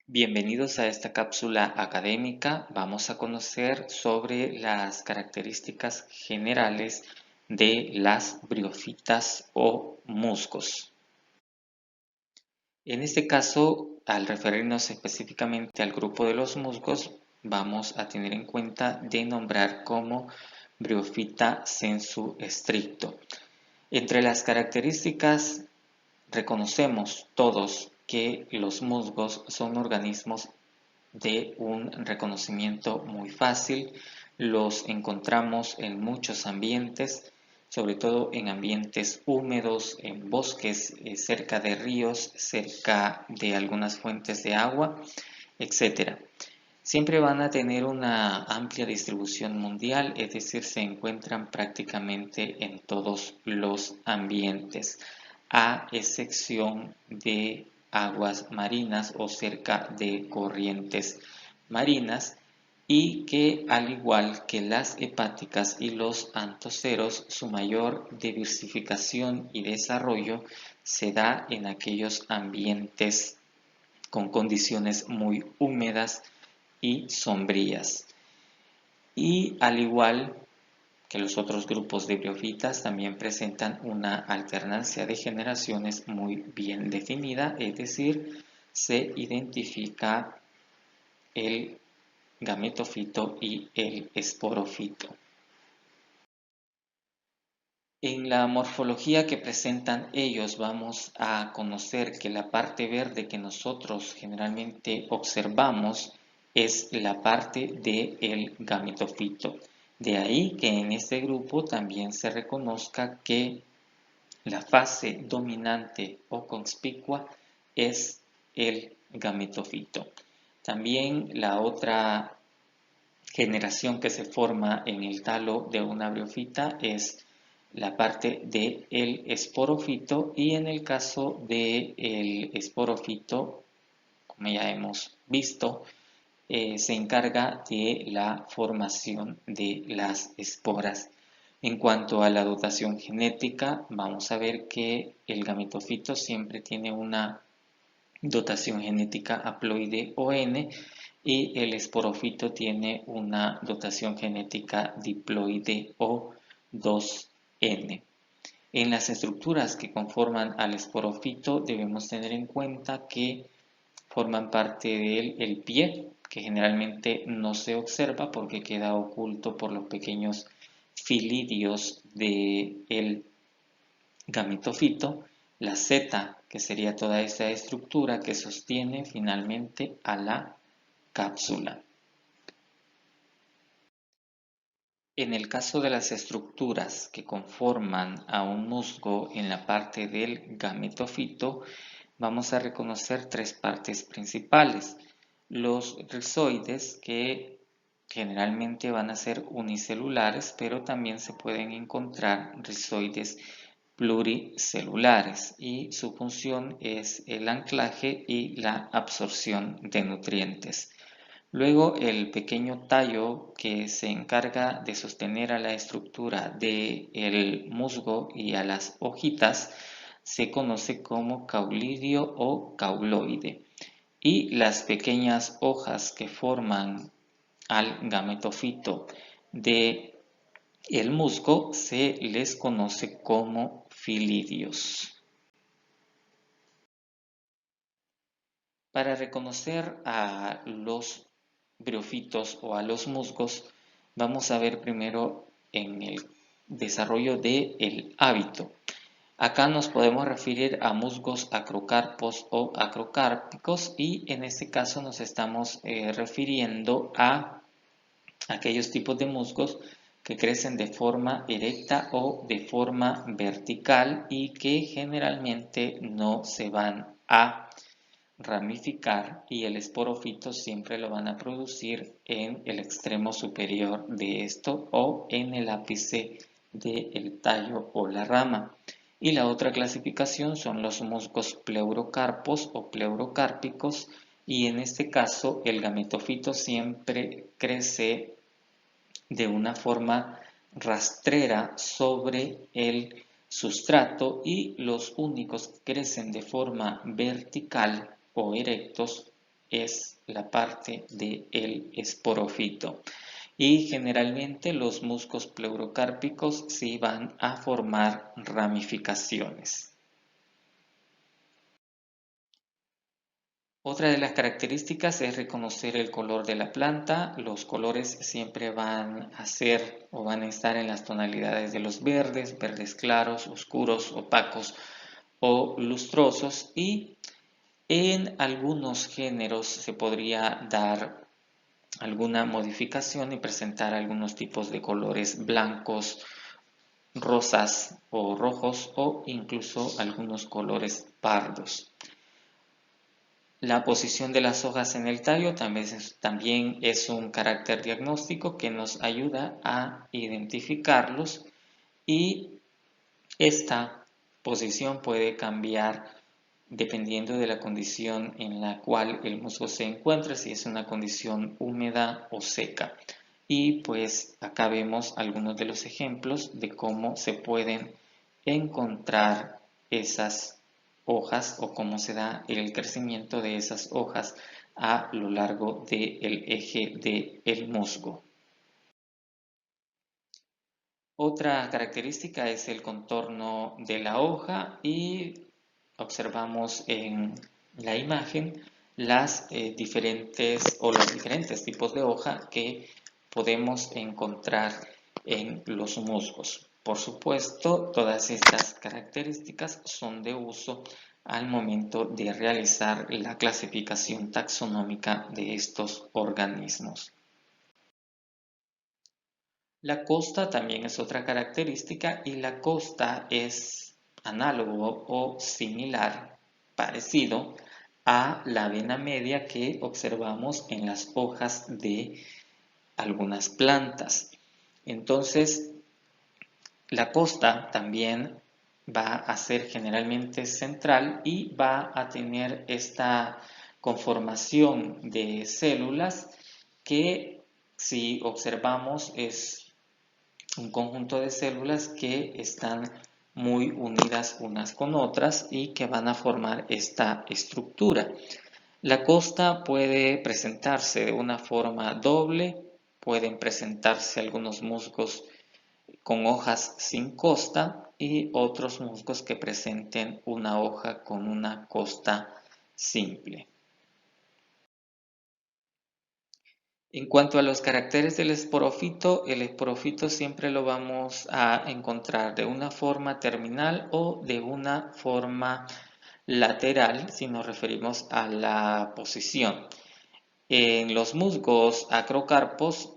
Bienvenidos a esta cápsula académica. Vamos a conocer sobre las características generales de las briófitas o musgos. En este caso, al referirnos específicamente al grupo de los musgos, vamos a tener en cuenta de nombrar como briófita sensu stricto. Entre las características reconocemos todos que los musgos son organismos de un reconocimiento muy fácil. Los encontramos en muchos ambientes, sobre todo en ambientes húmedos, en bosques, cerca de ríos, cerca de algunas fuentes de agua, etc. Siempre van a tener una amplia distribución mundial, es decir, se encuentran prácticamente en todos los ambientes, a excepción de aguas marinas o cerca de corrientes marinas, y que al igual que las hepáticas y los antoceros, su mayor diversificación y desarrollo se da en aquellos ambientes con condiciones muy húmedas y sombrías. Y al igual que los otros grupos de briófitas, también presentan una alternancia de generaciones muy bien definida, es decir, se identifica el gametofito y el esporofito. En la morfología que presentan ellos vamos a conocer que la parte verde que nosotros generalmente observamos es la parte del gametofito. De ahí que en este grupo también se reconozca que la fase dominante o conspicua es el gametofito. También la otra generación que se forma en el talo de una briófita es la parte del esporofito, y en el caso del esporofito, como ya hemos visto, se encarga de la formación de las esporas. En cuanto a la dotación genética, vamos a ver que el gametofito siempre tiene una dotación genética haploide ON, y el esporofito tiene una dotación genética diploide o 2N. En las estructuras que conforman al esporofito debemos tener en cuenta que forman parte de él el pie, que generalmente no se observa porque queda oculto por los pequeños filidios del gametofito, la seta, que sería toda esta estructura que sostiene finalmente a la cápsula. En el caso de las estructuras que conforman a un musgo en la parte del gametofito, vamos a reconocer tres partes principales. Los rizoides, que generalmente van a ser unicelulares, pero también se pueden encontrar rizoides pluricelulares, y su función es el anclaje y la absorción de nutrientes. Luego, el pequeño tallo que se encarga de sostener a la estructura del musgo y a las hojitas se conoce como caulidio o cauloide. Y las pequeñas hojas que forman al gametofito del musgo se les conoce como filidios. Para reconocer a los briófitos o a los musgos, vamos a ver primero en el desarrollo del hábito. Acá nos podemos referir a musgos acrocarpos o acrocárpicos, y en este caso nos estamos refiriendo a aquellos tipos de musgos que crecen de forma erecta o de forma vertical y que generalmente no se van a ramificar, y el esporofito siempre lo van a producir en el extremo superior de esto o en el ápice del tallo o la rama. Y la otra clasificación son los musgos pleurocarpos o pleurocárpicos, y en este caso el gametofito siempre crece de una forma rastrera sobre el sustrato, y los únicos que crecen de forma vertical o erectos es la parte del esporófito. Y generalmente los musgos pleurocárpicos sí van a formar ramificaciones. Otra de las características es reconocer el color de la planta. Los colores siempre van a ser o van a estar en las tonalidades de los verdes, verdes claros, oscuros, opacos o lustrosos, y en algunos géneros se podría dar alguna modificación y presentar algunos tipos de colores blancos, rosas o rojos, o incluso algunos colores pardos. La posición de las hojas en el tallo también es un carácter diagnóstico que nos ayuda a identificarlos, y esta posición puede cambiar dependiendo de la condición en la cual el musgo se encuentra, si es una condición húmeda o seca. Y pues acá vemos algunos de los ejemplos de cómo se pueden encontrar esas hojas o cómo se da el crecimiento de esas hojas a lo largo del eje del musgo. Otra característica es el contorno de la hoja, y observamos en la imagen los diferentes tipos de hoja que podemos encontrar en los musgos. Por supuesto, todas estas características son de uso al momento de realizar la clasificación taxonómica de estos organismos. La costa también es otra característica, y la costa es análogo o similar, parecido a la vena media que observamos en las hojas de algunas plantas. Entonces, la costa también va a ser generalmente central y va a tener esta conformación de células que, si observamos, es un conjunto de células que están muy unidas unas con otras y que van a formar esta estructura. La costa puede presentarse de una forma doble, pueden presentarse algunos musgos con hojas sin costa y otros musgos que presenten una hoja con una costa simple. En cuanto a los caracteres del esporófito, el esporófito siempre lo vamos a encontrar de una forma terminal o de una forma lateral, si nos referimos a la posición. En los musgos acrocarpos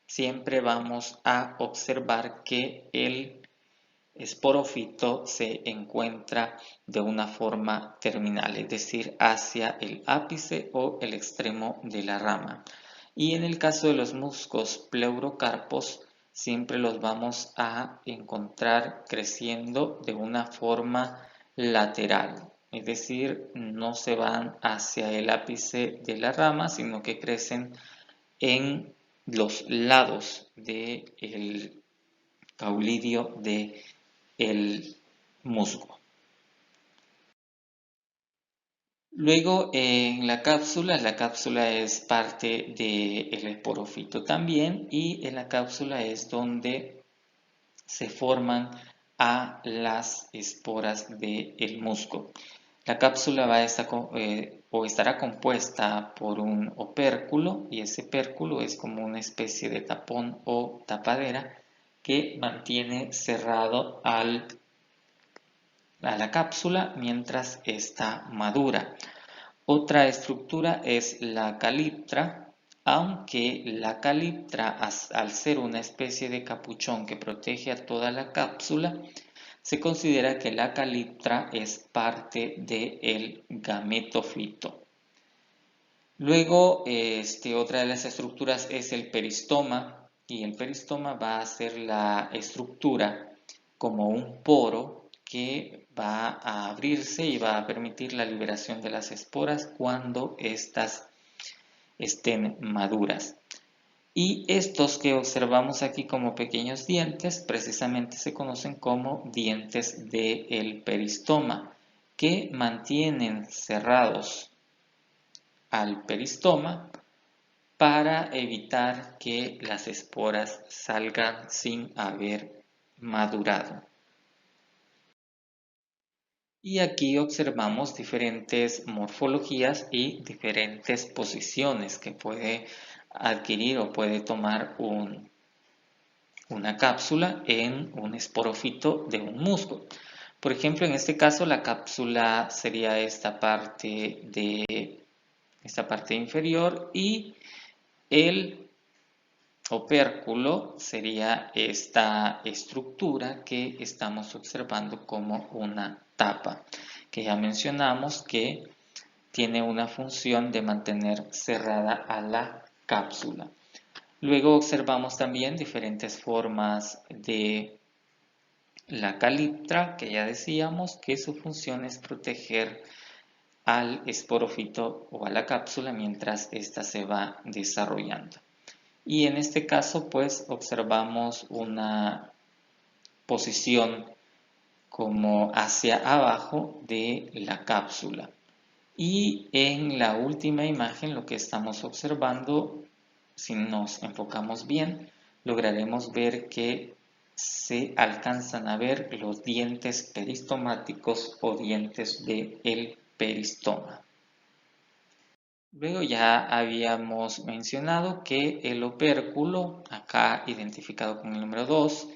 siempre vamos a observar que el esporófito se encuentra de una forma terminal, es decir, hacia el ápice o el extremo de la rama. Y en el caso de los musgos pleurocarpos, siempre los vamos a encontrar creciendo de una forma lateral, es decir, no se van hacia el ápice de la rama, sino que crecen en los lados del caulidio del musgo. Luego, en la cápsula es parte del esporófito también, y en la cápsula es donde se forman a las esporas del musgo. La cápsula estará compuesta por un opérculo, y ese opérculo es como una especie de tapón o tapadera que mantiene cerrado a la cápsula mientras está madura. Otra estructura es la caliptra, aunque la caliptra, al ser una especie de capuchón que protege a toda la cápsula, se considera que la caliptra es parte del gametofito. Luego, otra de las estructuras es el peristoma, y el peristoma va a ser la estructura como un poro que va a abrirse y va a permitir la liberación de las esporas cuando éstas estén maduras. Y estos que observamos aquí como pequeños dientes precisamente se conocen como dientes del peristoma, que mantienen cerrados al peristoma para evitar que las esporas salgan sin haber madurado. Y aquí observamos diferentes morfologías y diferentes posiciones que puede adquirir o puede tomar una cápsula en un esporófito de un musgo. Por ejemplo, en este caso la cápsula sería esta parte inferior y el opérculo sería esta estructura que estamos observando como una tapa, que ya mencionamos que tiene una función de mantener cerrada a la cápsula. Luego observamos también diferentes formas de la caliptra, que ya decíamos que su función es proteger al esporófito o a la cápsula mientras ésta se va desarrollando. Y en este caso, pues, observamos una posición como hacia abajo de la cápsula. Y en la última imagen, lo que estamos observando, si nos enfocamos bien, lograremos ver que se alcanzan a ver los dientes peristomáticos o dientes del peristoma. Luego ya habíamos mencionado que el opérculo, acá identificado con el número 2,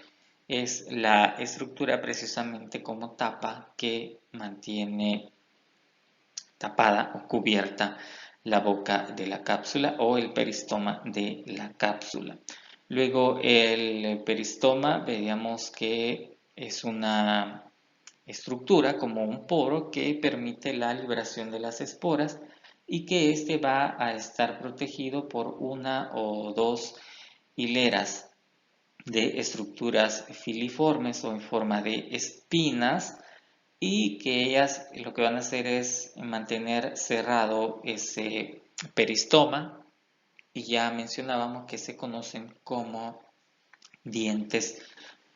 es la estructura precisamente como tapa que mantiene tapada o cubierta la boca de la cápsula o el peristoma de la cápsula. Luego el peristoma veíamos que es una estructura como un poro que permite la liberación de las esporas y que este va a estar protegido por una o dos hileras de estructuras filiformes o en forma de espinas y que ellas lo que van a hacer es mantener cerrado ese peristoma y ya mencionábamos que se conocen como dientes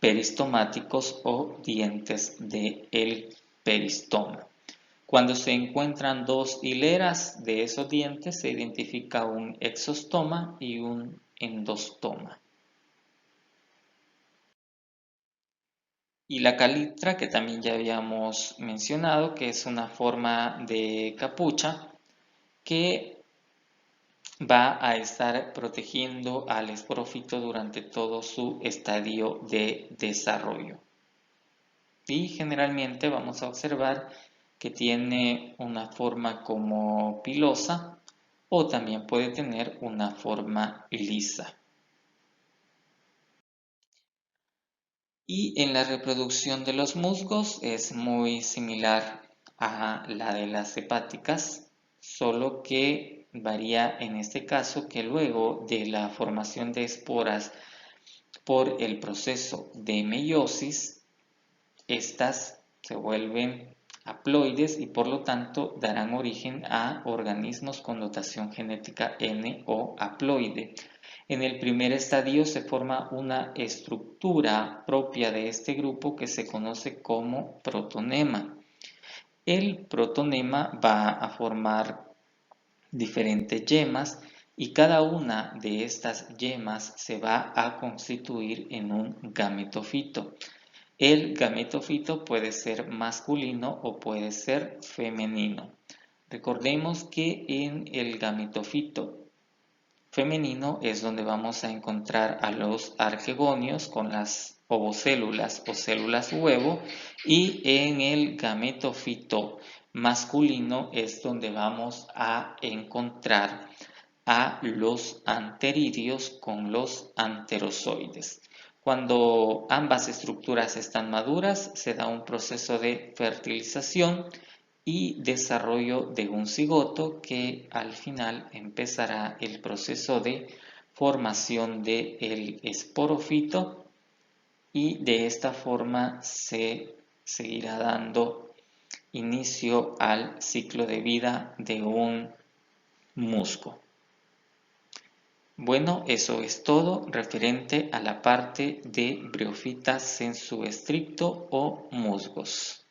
peristomáticos o dientes del peristoma. Cuando se encuentran dos hileras de esos dientes se identifica un exostoma y un endostoma. Y la caliptra, que también ya habíamos mencionado, que es una forma de capucha que va a estar protegiendo al esporófito durante todo su estadio de desarrollo. Y generalmente vamos a observar que tiene una forma como pilosa o también puede tener una forma lisa. Y en la reproducción de los musgos es muy similar a la de las hepáticas, solo que varía en este caso que luego de la formación de esporas por el proceso de meiosis, estas se vuelven haploides y por lo tanto darán origen a organismos con dotación genética N o haploide. En el primer estadio se forma una estructura propia de este grupo que se conoce como protonema. El protonema va a formar diferentes yemas y cada una de estas yemas se va a constituir en un gametofito. El gametofito puede ser masculino o puede ser femenino. Recordemos que en el gametofito femenino es donde vamos a encontrar a los arquegonios con las ovocélulas o células huevo y en el gametofito masculino es donde vamos a encontrar a los anteridios con los anterozoides. Cuando ambas estructuras están maduras, se da un proceso de fertilización y desarrollo de un cigoto que al final empezará el proceso de formación del esporófito y de esta forma se seguirá dando inicio al ciclo de vida de un musgo. Bueno, eso es todo referente a la parte de briófitas sensu estricto o musgos.